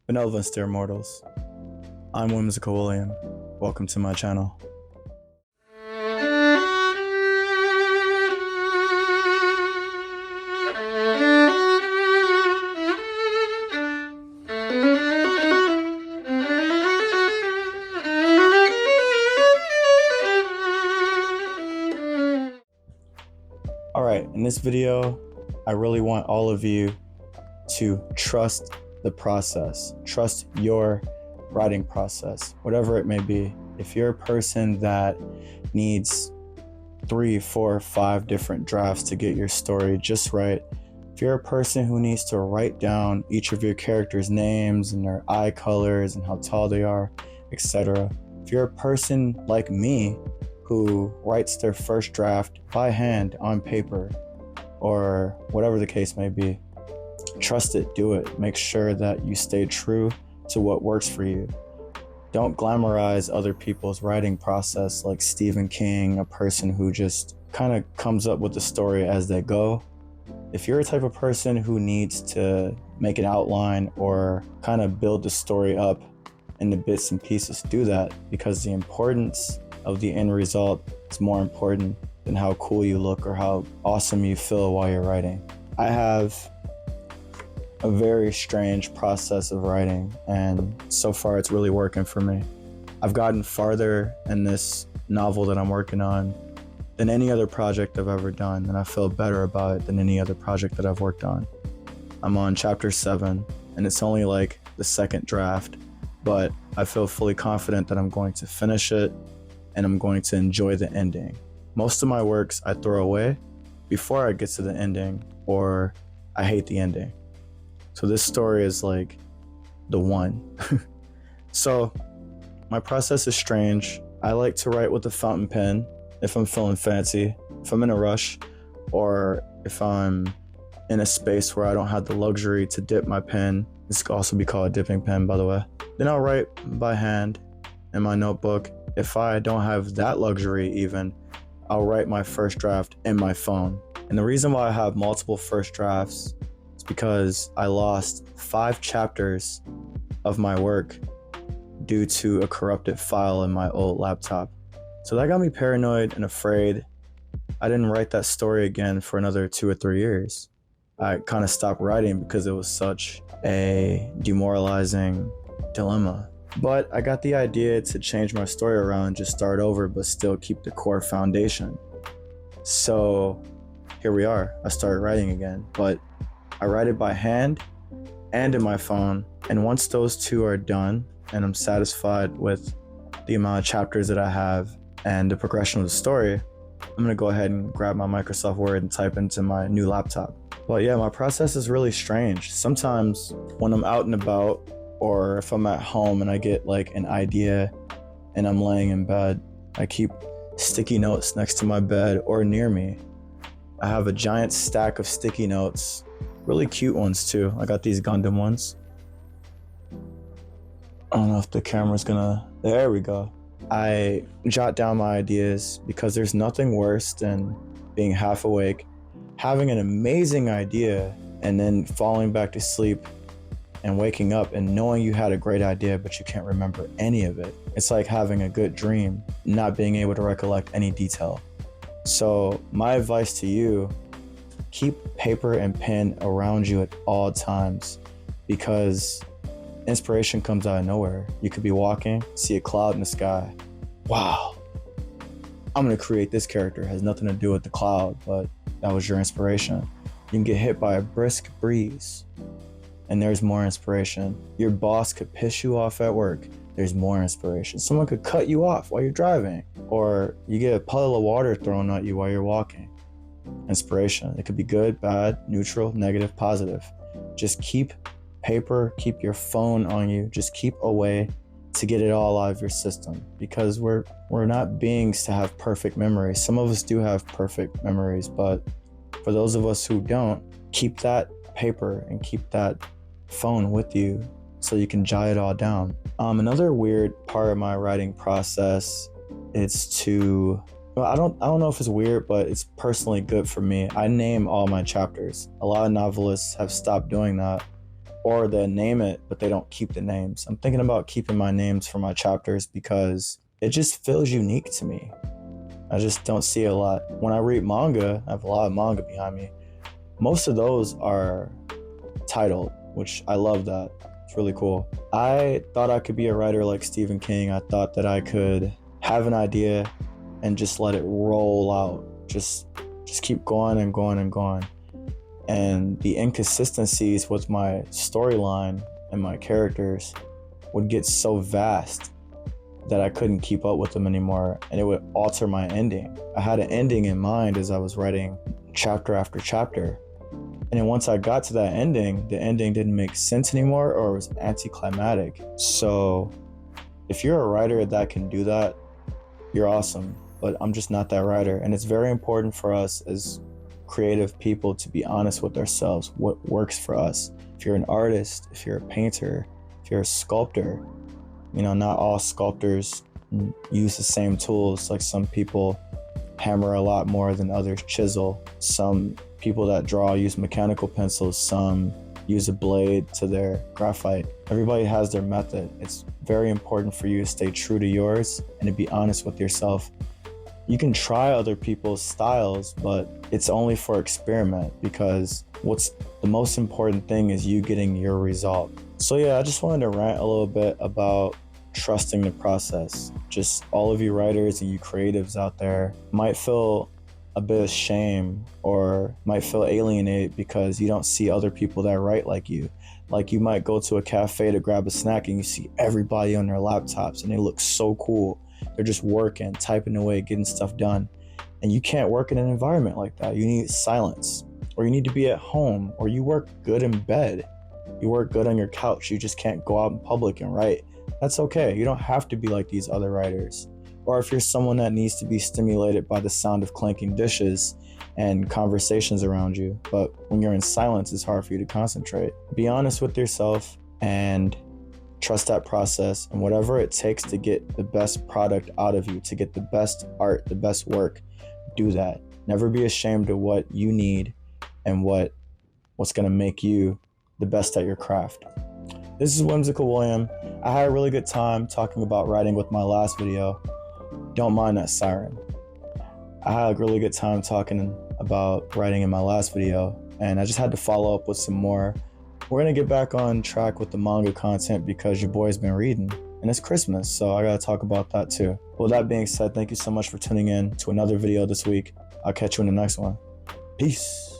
Benevolence, dear mortals. I'm Whimsical William. Welcome to my channel. Alright, in this video, I really want all of you to trust the process. Trust your writing process, whatever it may be. If you're a person that needs 3, 4, 5 different drafts to get your story just right, if you're a person who needs to write down each of your characters' names and their eye colors and how tall they are, etc. If you're a person like me who writes their first draft by hand on paper or whatever the case may be, trust it, do it. Make sure that you stay true to what works for you. Don't glamorize other people's writing process like Stephen King, a person who just kind of comes up with the story as they go. If you're a type of person who needs to make an outline or kind of build the story up into bits and pieces, do that, because the importance of the end result is more important than how cool you look or how awesome you feel while you're writing. I have a very strange process of writing, and so far it's really working for me. I've gotten farther in this novel that I'm working on than any other project I've ever done, and I feel better about it than any other project that I've worked on. I'm on chapter 7, and it's only like the second draft, but I feel fully confident that I'm going to finish it and I'm going to enjoy the ending. Most of my works I throw away before I get to the ending, or I hate the ending. So this story is like the one. So my process is strange. I like to write with a fountain pen if I'm feeling fancy, if I'm in a rush, or if I'm in a space where I don't have the luxury to dip my pen. This could also be called a dipping pen, by the way. Then I'll write by hand in my notebook. If I don't have that luxury even, I'll write my first draft in my phone. And the reason why I have multiple first drafts is because I lost 5 chapters of my work due to a corrupted file in my old laptop. So that got me paranoid and afraid. I didn't write that story again for another 2 or 3 years. I kind of stopped writing because it was such a demoralizing dilemma. But I got the idea to change my story around, just start over, but still keep the core foundation. So here we are. I started writing again, but I write it by hand and in my phone. And once those two are done and I'm satisfied with the amount of chapters that I have and the progression of the story, I'm gonna go ahead and grab my Microsoft Word and type into my new laptop. But yeah, my process is really strange. Sometimes when I'm out and about, or if I'm at home and I get like an idea and I'm laying in bed, I keep sticky notes next to my bed or near me. I have a giant stack of sticky notes, really cute ones too. I got these Gundam ones. I don't know if the camera's gonna, there we go. I jot down my ideas because there's nothing worse than being half awake, having an amazing idea, and then falling back to sleep and waking up and knowing you had a great idea, but you can't remember any of it. It's like having a good dream, not being able to recollect any detail. So my advice to you, keep paper and pen around you at all times, because inspiration comes out of nowhere. You could be walking, see a cloud in the sky. Wow, I'm gonna create this character. It has nothing to do with the cloud, but that was your inspiration. You can get hit by a brisk breeze, and there's more inspiration. Your boss could piss you off at work. There's more inspiration. Someone could cut you off while you're driving, or you get a puddle of water thrown at you while you're walking. Inspiration. It could be good, bad, neutral, negative, positive. Just keep paper, keep your phone on you. Just keep a way to get it all out of your system, because we're not beings to have perfect memories. Some of us do have perfect memories, but for those of us who don't, keep that paper and keep that phone with you so you can jot it all down. Another weird part of my writing process is to, well, I don't know if it's weird, but it's personally good for me. I name all my chapters. A lot of novelists have stopped doing that, or they name it, but they don't keep the names. I'm thinking about keeping my names for my chapters because it just feels unique to me. I just don't see a lot. When I read manga, I have a lot of manga behind me. Most of those are titled, which I love that. It's really cool. I thought I could be a writer like Stephen King. I thought that I could have an idea and just let it roll out. Just keep going and going and going. And the inconsistencies with my storyline and my characters would get so vast that I couldn't keep up with them anymore, and it would alter my ending. I had an ending in mind as I was writing chapter after chapter. And then once I got to that ending, the ending didn't make sense anymore, or it was anticlimactic. So if you're a writer that can do that, you're awesome. But I'm just not that writer. And it's very important for us as creative people to be honest with ourselves, what works for us. If you're an artist, if you're a painter, if you're a sculptor, not all sculptors use the same tools. Like some people hammer a lot more than others chisel. Some people that draw use mechanical pencils. Some use a blade to their graphite. Everybody has their method. It's very important for you to stay true to yours and to be honest with yourself. You can try other people's styles, but it's only for experiment, because what's the most important thing is you getting your result. So yeah, I just wanted to rant a little bit about trusting the process. Just all of you writers and you creatives out there might feel a bit of shame or might feel alienated because you don't see other people that write like you. Like you might go to a cafe to grab a snack and you see everybody on their laptops and they look so cool. They're just working, typing away, getting stuff done. And you can't work in an environment like that. You need silence, or you need to be at home, or you work good in bed. You work good on your couch. You just can't go out in public and write. That's okay. You don't have to be like these other writers. Or if you're someone that needs to be stimulated by the sound of clanking dishes and conversations around you, but when you're in silence, it's hard for you to concentrate. Be honest with yourself and trust that process, and whatever it takes to get the best product out of you, to get the best art, the best work, do that. Never be ashamed of what you need and what's going to make you the best at your craft. This is Whimsical William. I had a really good time talking about writing with my last video. Don't mind that siren. I had a really good time talking about writing in my last video, and I just had to follow up with some more. We're going to get back on track with the manga content because your boy's been reading, and it's Christmas, so I got to talk about that too. With that being said, thank you so much for tuning in to another video this week. I'll catch you in the next one. Peace.